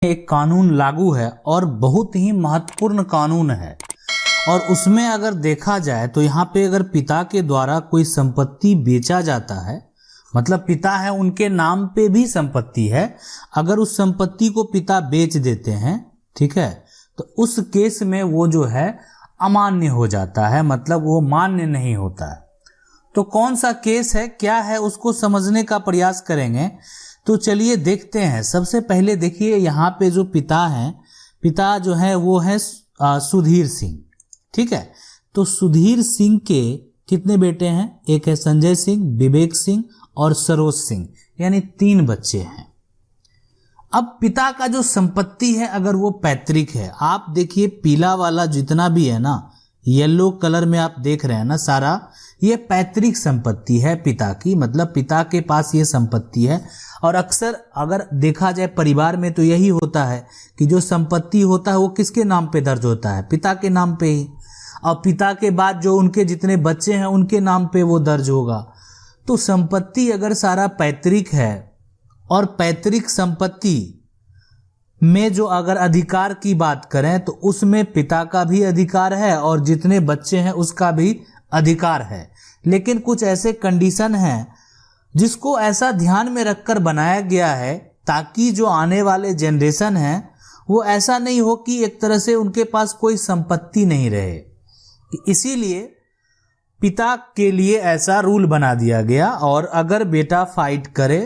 एक कानून लागू है और बहुत ही महत्वपूर्ण कानून है। और उसमें अगर देखा जाए तो यहाँ पे अगर पिता के द्वारा कोई संपत्ति बेचा जाता है, मतलब पिता है उनके नाम पे भी संपत्ति है, अगर उस संपत्ति को पिता बेच देते हैं, ठीक है, तो उस केस में वो जो है अमान्य हो जाता है, मतलब वो मान्य नहीं होता है। तो कौन सा केस है, क्या है, उसको समझने का प्रयास करेंगे। तो चलिए देखते हैं। सबसे पहले देखिए यहाँ पे जो पिता हैं, पिता जो है वो है सुधीर सिंह, ठीक है। तो सुधीर सिंह के कितने बेटे हैं? एक है संजय सिंह, विवेक सिंह और सरोज सिंह, यानी 3 बच्चे हैं। अब पिता का जो संपत्ति है अगर वो पैतृक है, आप देखिए पीला वाला जितना भी है ना, येलो कलर में आप देख रहे हैं ना, सारा ये पैतृक संपत्ति है पिता की, मतलब पिता के पास ये संपत्ति है। और अक्सर अगर देखा जाए परिवार में तो यही होता है कि जो संपत्ति होता है वो किसके नाम पे दर्ज होता है? पिता के नाम पे ही। और पिता के बाद जो उनके जितने बच्चे हैं उनके नाम पे वो दर्ज होगा। तो संपत्ति अगर सारा पैतृक है और पैतृक संपत्ति में जो अगर अधिकार की बात करें तो उसमें पिता का भी अधिकार है और जितने बच्चे हैं उसका भी अधिकार है। लेकिन कुछ ऐसे कंडीशन हैं जिसको ऐसा ध्यान में रखकर बनाया गया है ताकि जो आने वाले जनरेशन हैं वो ऐसा नहीं हो कि एक तरह से उनके पास कोई संपत्ति नहीं रहे। इसीलिए पिता के लिए ऐसा रूल बना दिया गया। और अगर बेटा फाइट करे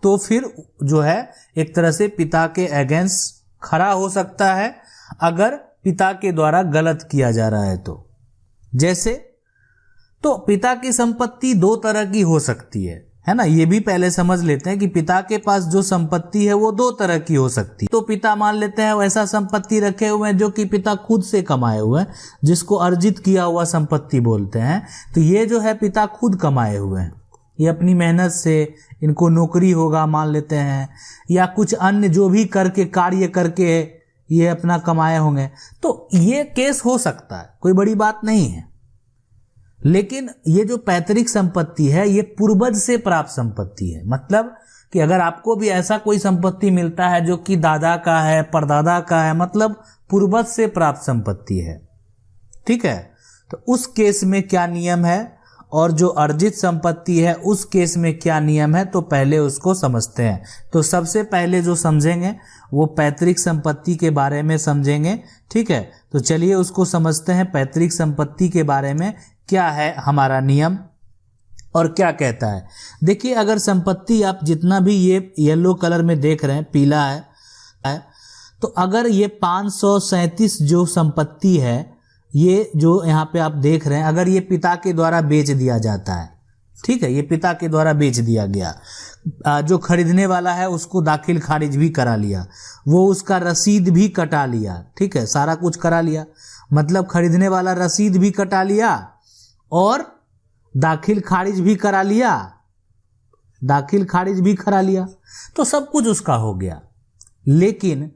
तो फिर जो है एक तरह से पिता के अगेंस्ट खड़ा हो सकता है अगर पिता के द्वारा गलत किया जा रहा है तो। जैसे तो पिता की संपत्ति 2 तरह की हो सकती है ना, ये भी पहले समझ लेते हैं कि पिता के पास जो संपत्ति है वो 2 तरह की हो सकती है। तो पिता मान लेते हैं वैसा संपत्ति रखे हुए हैं जो कि पिता खुद से कमाए हुए हैं, जिसको अर्जित किया हुआ संपत्ति बोलते हैं। तो ये जो है पिता खुद कमाए हुए हैं, ये अपनी मेहनत से, इनको नौकरी होगा मान लेते हैं, या कुछ अन्य जो भी करके कार्य करके ये अपना कमाए होंगे, तो ये केस हो सकता है, कोई बड़ी बात नहीं है। लेकिन ये जो पैतृक संपत्ति है ये पूर्वज से प्राप्त संपत्ति है, मतलब कि अगर आपको भी ऐसा कोई संपत्ति मिलता है जो कि दादा का है, परदादा का है, मतलब पूर्वज से प्राप्त संपत्ति है, ठीक है। तो उस केस में क्या नियम है और जो अर्जित संपत्ति है उस केस में क्या नियम है, तो पहले उसको समझते हैं। तो सबसे पहले जो समझेंगे वो पैतृक संपत्ति के बारे में समझेंगे, ठीक है। तो चलिए उसको समझते हैं, पैतृक संपत्ति के बारे में क्या है हमारा नियम और क्या कहता है। देखिए अगर संपत्ति आप जितना भी ये येलो कलर में देख रहे हैं, पीला है, तो अगर ये 537 जो संपत्ति है, ये जो यहाँ पे आप देख रहे हैं, अगर ये पिता के द्वारा बेच दिया जाता है, ठीक है, ये पिता के द्वारा बेच दिया गया, जो खरीदने वाला है उसको दाखिल खारिज भी करा लिया, वो उसका रसीद भी कटा लिया, ठीक है, सारा कुछ करा लिया, मतलब खरीदने वाला रसीद भी कटा लिया और दाखिल खारिज भी करा लिया, दाखिल खारिज भी करा लिया, तो सब कुछ उसका हो गया। लेकिन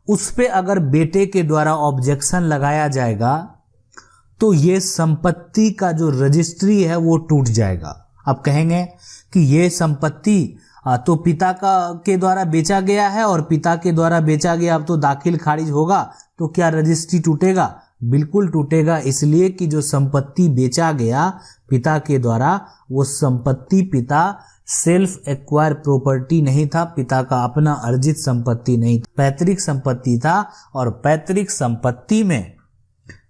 उस पे अगर बेटे के द्वारा ऑब्जेक्शन लगाया जाएगा तो ये संपत्ति का जो रजिस्ट्री है वो टूट जाएगा। अब कहेंगे कि ये संपत्ति तो पिता के द्वारा बेचा गया है और पिता के द्वारा बेचा गया, अब तो दाखिल खारिज होगा, तो क्या रजिस्ट्री टूटेगा? बिल्कुल टूटेगा, इसलिए कि जो संपत्ति बेचा गया पिता के द्वारा वो संपत्ति पिता सेल्फ एक्वायर प्रॉपर्टी नहीं था, पिता का अपना अर्जित संपत्ति नहीं था, पैतृक संपत्ति था। और पैतृक संपत्ति में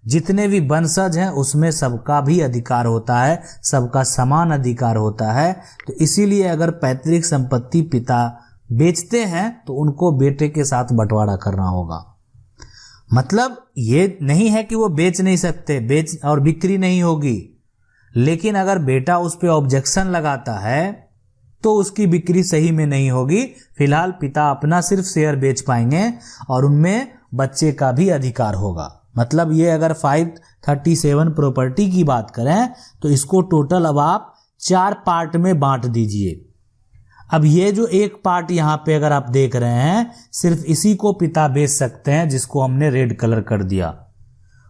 जितने भी वंशज हैं उसमें सबका भी अधिकार होता है, सबका समान अधिकार होता है। तो इसीलिए अगर पैतृक संपत्ति पिता बेचते हैं तो उनको बेटे के साथ बंटवारा करना होगा। मतलब ये नहीं है कि वो बेच नहीं सकते, बेच और बिक्री नहीं होगी, लेकिन अगर बेटा उस पर ऑब्जेक्शन लगाता है तो उसकी बिक्री सही में नहीं होगी। फिलहाल पिता अपना सिर्फ शेयर बेच पाएंगे और उनमें बच्चे का भी अधिकार होगा। मतलब ये अगर 537 प्रॉपर्टी की बात करें तो इसको टोटल अब आप 4 पार्ट में बांट दीजिए। अब ये जो एक पार्ट यहाँ पे अगर आप देख रहे हैं, सिर्फ इसी को पिता बेच सकते हैं, जिसको हमने रेड कलर कर दिया,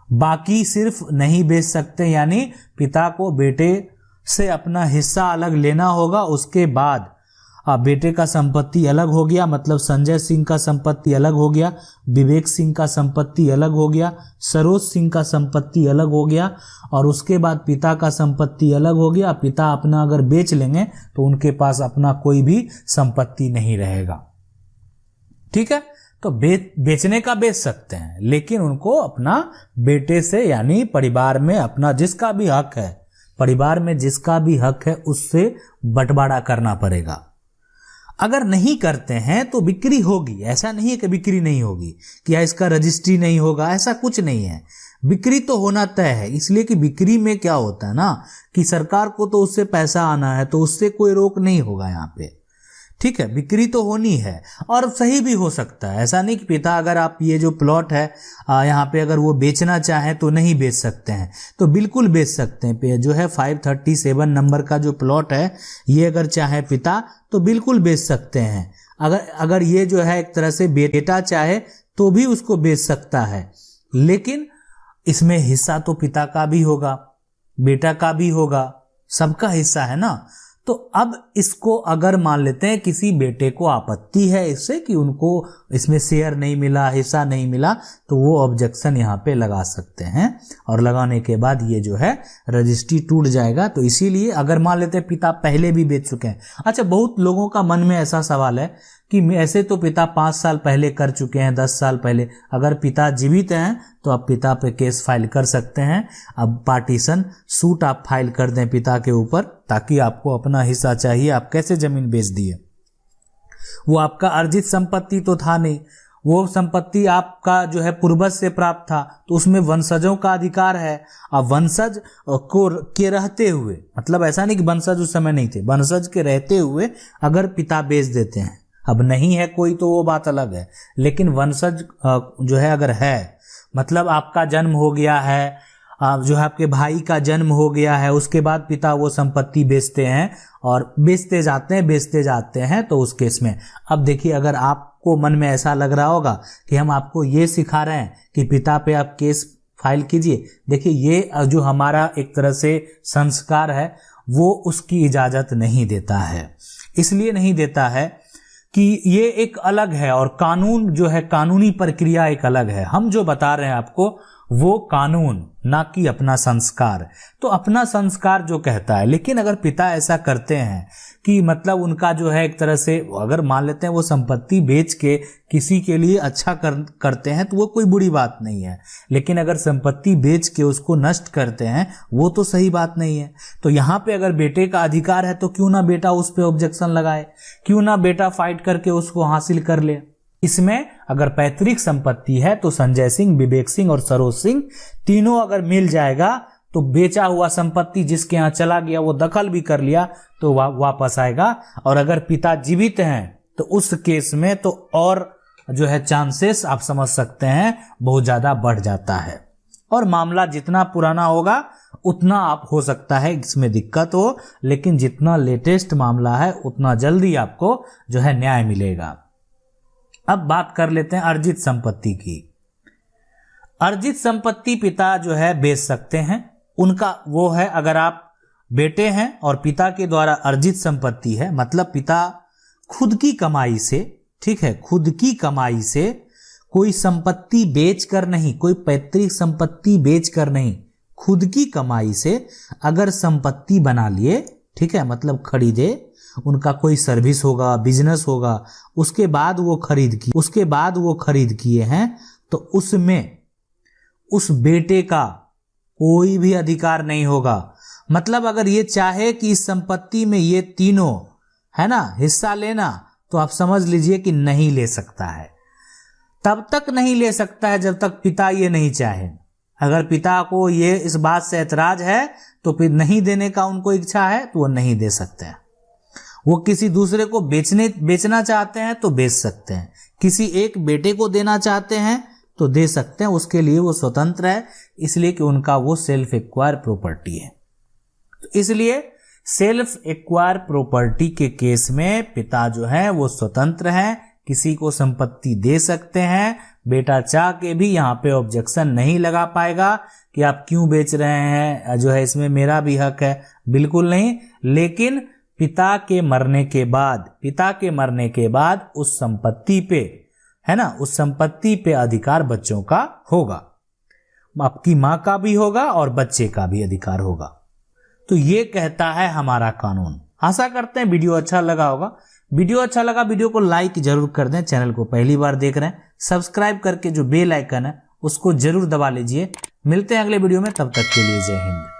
बाकी सिर्फ नहीं बेच सकते, यानी पिता को बेटे से अपना हिस्सा अलग लेना होगा। उसके बाद बेटे का संपत्ति अलग हो गया, मतलब संजय सिंह का संपत्ति अलग हो गया, विवेक सिंह का संपत्ति अलग हो गया, सरोज सिंह का संपत्ति अलग हो गया, और उसके बाद पिता का संपत्ति अलग हो गया। पिता अपना अगर बेच लेंगे तो उनके पास अपना कोई भी संपत्ति नहीं रहेगा। ठीक है, तो बेचने का बेच सकते हैं, लेकिन उनको अपना बेटे से यानी परिवार में अपना जिसका भी हक है, परिवार में जिसका भी हक है उससे बंटवारा करना पड़ेगा। अगर नहीं करते हैं तो बिक्री होगी, ऐसा नहीं है कि बिक्री नहीं होगी, कि या इसका रजिस्ट्री नहीं होगा, ऐसा कुछ नहीं है। बिक्री तो होना तय है, इसलिए कि बिक्री में क्या होता है ना कि सरकार को तो उससे पैसा आना है, तो उससे कोई रोक नहीं होगा यहाँ पे। ठीक है, बिक्री तो होनी है और सही भी हो सकता है। ऐसा नहीं कि पिता अगर आप ये जो प्लॉट है यहाँ पे अगर वो बेचना चाहे तो नहीं बेच सकते हैं, तो बिल्कुल बेच सकते हैं। जो है 537 नंबर का जो प्लॉट है ये अगर चाहे पिता तो बिल्कुल बेच सकते हैं। अगर ये जो है एक तरह से बेटा चाहे तो भी उसको बेच सकता है, लेकिन इसमें हिस्सा तो पिता का भी होगा, बेटा का भी होगा, सबका हिस्सा है ना। तो अब इसको अगर मान लेते हैं किसी बेटे को आपत्ति है इससे कि उनको इसमें शेयर नहीं मिला, हिस्सा नहीं मिला, तो वो ऑब्जेक्शन यहाँ पे लगा सकते हैं, और लगाने के बाद ये जो है रजिस्ट्री टूट जाएगा। तो इसीलिए अगर मान लेते हैं पिता पहले भी बेच चुके हैं। अच्छा, बहुत लोगों का मन में ऐसा सवाल है कि ऐसे तो पिता 5 साल पहले कर चुके हैं, 10 साल पहले, अगर पिता जीवित हैं तो आप पिता पे केस फाइल कर सकते हैं। अब पार्टीशन सूट आप फाइल कर दें पिता के ऊपर, ताकि आपको अपना हिस्सा चाहिए। आप कैसे जमीन बेच दिए, वो आपका अर्जित संपत्ति तो था नहीं, वो संपत्ति आपका जो है पूर्वज से प्राप्त था, तो उसमें वंशजों का अधिकार है। अब वंशज को के रहते हुए, मतलब ऐसा नहीं कि वंशज उस समय नहीं थे, वंशज के रहते हुए अगर पिता बेच देते हैं, अब नहीं है कोई तो वो बात अलग है, लेकिन वंशज जो है अगर है, मतलब आपका जन्म हो गया है, जो है आपके भाई का जन्म हो गया है, उसके बाद पिता वो संपत्ति बेचते हैं और बेचते जाते हैं, तो उस केस में अब देखिए, अगर आपको मन में ऐसा लग रहा होगा कि हम आपको ये सिखा रहे हैं कि पिता पे आप केस फाइल कीजिए, देखिए ये जो हमारा एक तरह से संस्कार है वो उसकी इजाजत नहीं देता है। इसलिए नहीं देता है कि ये एक अलग है और कानून जो है, कानूनी प्रक्रिया एक अलग है। हम जो बता रहे हैं आपको वो कानून, ना कि अपना संस्कार। तो अपना संस्कार जो कहता है, लेकिन अगर पिता ऐसा करते हैं कि मतलब उनका जो है एक तरह से, अगर मान लेते हैं वो संपत्ति बेच के किसी के लिए अच्छा करते हैं तो वो कोई बुरी बात नहीं है, लेकिन अगर संपत्ति बेच के उसको नष्ट करते हैं वो तो सही बात नहीं है। तो यहाँ पे अगर बेटे का अधिकार है तो क्यों ना बेटा उस पे ऑब्जेक्शन लगाए, क्यों ना बेटा फाइट करके उसको हासिल कर ले। इसमें अगर पैतृक संपत्ति है तो संजय सिंह, विवेक सिंह और सरोज सिंह तीनों अगर मिल जाएगा तो बेचा हुआ संपत्ति जिसके यहाँ चला गया वो दखल भी कर लिया तो वापस आएगा। और अगर पिता जीवित हैं तो उस केस में तो और जो है चांसेस आप समझ सकते हैं बहुत ज्यादा बढ़ जाता है, और मामला जितना पुराना होगा उतना आप हो सकता है इसमें दिक्कत हो, लेकिन जितना लेटेस्ट मामला है उतना जल्दी आपको जो है न्याय मिलेगा। अब बात कर लेते हैं अर्जित संपत्ति की। अर्जित संपत्ति पिता जो है बेच सकते हैं, उनका वो है, अगर आप बेटे हैं और पिता के द्वारा अर्जित संपत्ति है, मतलब पिता खुद की कमाई से, ठीक है, खुद की कमाई से कोई संपत्ति बेचकर नहीं, कोई पैतृक संपत्ति बेचकर नहीं, खुद की कमाई से अगर संपत्ति बना लिए, ठीक है, मतलब खरीदे, उनका कोई सर्विस होगा, बिजनेस होगा, उसके बाद वो खरीद किए हैं, तो उसमें उस बेटे का कोई भी अधिकार नहीं होगा। मतलब अगर ये चाहे कि इस संपत्ति में ये तीनों है ना हिस्सा लेना, तो आप समझ लीजिए कि नहीं ले सकता है। तब तक नहीं ले सकता है जब तक पिता ये नहीं चाहे। अगर पिता को ये इस बात से ऐतराज है तो फिर नहीं देने का उनको इच्छा है तो वो नहीं दे सकते हैं। वो किसी दूसरे को बेचना चाहते हैं तो बेच सकते हैं, किसी एक बेटे को देना चाहते हैं तो दे सकते हैं, उसके लिए वो स्वतंत्र है, इसलिए कि उनका वो सेल्फ एक्वायर प्रॉपर्टी है। तो इसलिए सेल्फ एक्वायर प्रॉपर्टी के केस में पिता जो है वो स्वतंत्र है, किसी को संपत्ति दे सकते हैं। बेटा चाह के भी यहाँ पे ऑब्जेक्शन नहीं लगा पाएगा कि आप क्यों बेच रहे हैं, जो है इसमें मेरा भी हक है, बिल्कुल नहीं। लेकिन पिता के मरने के बाद उस संपत्ति पे, है ना, उस संपत्ति पे अधिकार बच्चों का होगा। आपकी मां का भी होगा और बच्चे का भी अधिकार होगा। तो ये कहता है हमारा कानून। आशा करते हैं वीडियो अच्छा लगा होगा। वीडियो अच्छा लगा, वीडियो को लाइक जरूर कर दें। चैनल को पहली बार देख रहे हैं, सब्सक्राइब करके जो बेल आइकन है उसको जरूर दबा लीजिए। मिलते हैं अगले वीडियो में, तब तक के लिए जय हिंद।